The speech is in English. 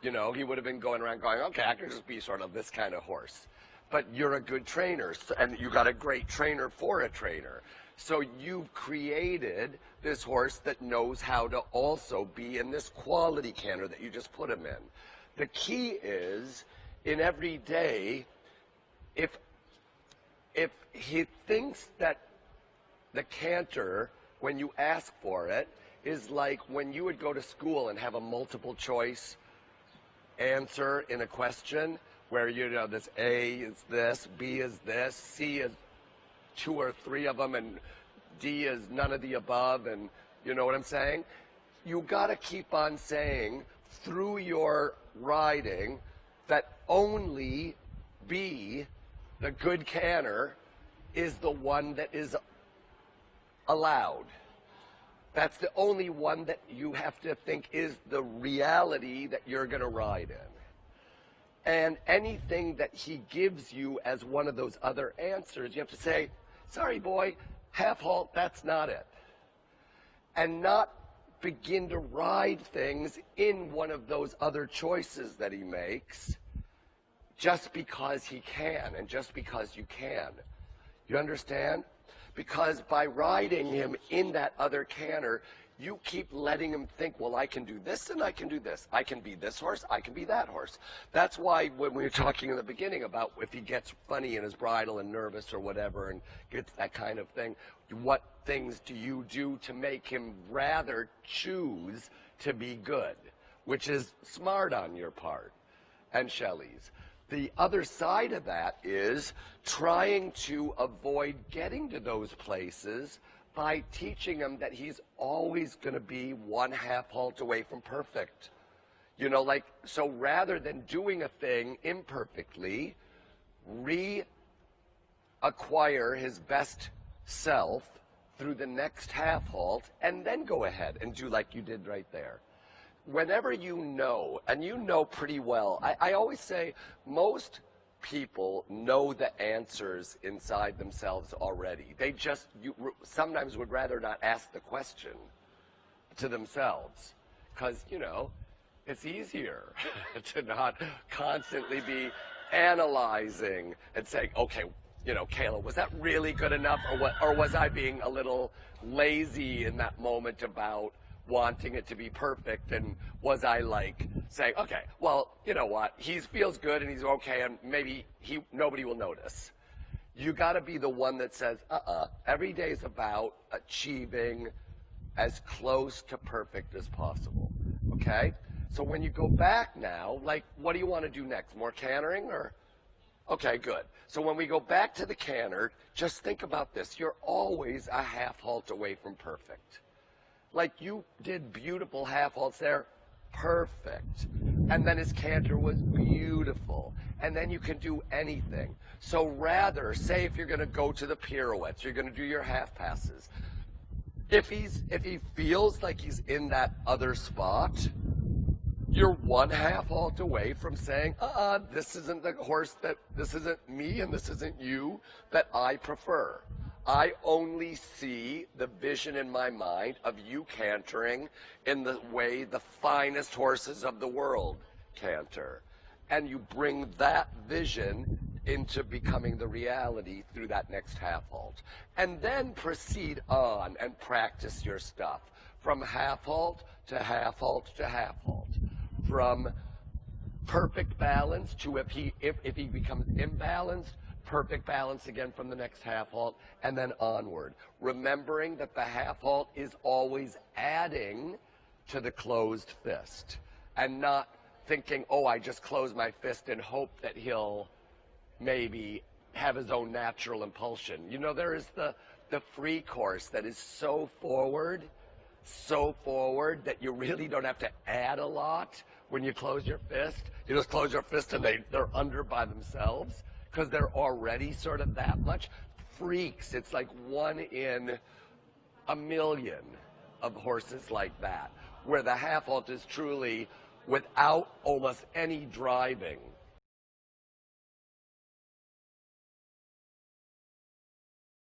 You know, he would have been going around going, okay, I can just be sort of this kind of horse. But you're a good trainer, and you got a great trainer for a trainer. So you've created this horse that knows how to also be in this quality canter that you just put him in. The key is, in every day, if he thinks that the canter, when you ask for it, is like when you would go to school and have a multiple choice answer in a question, where you know this A is this, B is this, C is 2 or 3 of them, and D is none of the above, and you know what I'm saying? You got to keep on saying through your riding that only B, the good canter, is the one that is allowed. That's the only one that you have to think is the reality that you're going to ride in. And anything that he gives you as one of those other answers, you have to say, sorry, boy, half halt, that's not it. And not begin to ride things in one of those other choices that he makes just because he can and just because you can. You understand? Because by riding him in that other canter, you keep letting him think, well, I can do this and I can do this. I can be this horse, I can be that horse. That's why when we were talking in the beginning about if he gets funny in his bridle and nervous or whatever and gets that kind of thing, what things do you do to make him rather choose to be good, which is smart on your part and Shelley's. The other side of that is trying to avoid getting to those places by teaching him that he's always going to be 1/2 halt away from perfect. You know, like, so rather than doing a thing imperfectly, reacquire his best self through the next 1/2 halt, and then go ahead and do like you did right there. Whenever you know, and you know pretty well, I always say most people know the answers inside themselves already. They just sometimes would rather not ask the question to themselves because, you know, it's easier to not constantly be analyzing and saying, okay, you know, Kayla, was that really good enough, or was I being a little lazy in that moment about wanting it to be perfect, and was I like saying, okay, well, you know what, he feels good and he's okay, and maybe nobody will notice. You got to be the one that says, every day is about achieving as close to perfect as possible, okay? So when you go back now, like, what do you want to do next? More cantering, or? Okay, good. So when we go back to the canter, just think about this. You're always a 1/2 halt away from perfect. Like, you did beautiful 1/2 halts there, perfect. And then his canter was beautiful. And then you can do anything. So rather, say if you're going to go to the pirouettes, you're going to do your half passes. If he feels like he's in that other spot, you're 1/2 halt away from saying, this isn't the horse this isn't me and this isn't you that I prefer. I only see the vision in my mind of you cantering in the way the finest horses of the world canter. And you bring that vision into becoming the reality through that next 1/2 halt. And then proceed on and practice your stuff from 1/2 halt to 1/2 halt to 1/2 halt. From perfect balance to if he becomes imbalanced, perfect balance again from the next 1/2 halt, and then onward. Remembering that the 1/2 halt is always adding to the closed fist, and not thinking, oh, I just close my fist and hope that he'll maybe have his own natural impulsion. You know, there is the free course that is so forward that you really don't have to add a lot when you close your fist. You just close your fist and they're under by themselves, because they're already sort of that much. Freaks, it's like 1 in a million of horses like that, where the 1/2 halt is truly without almost any driving.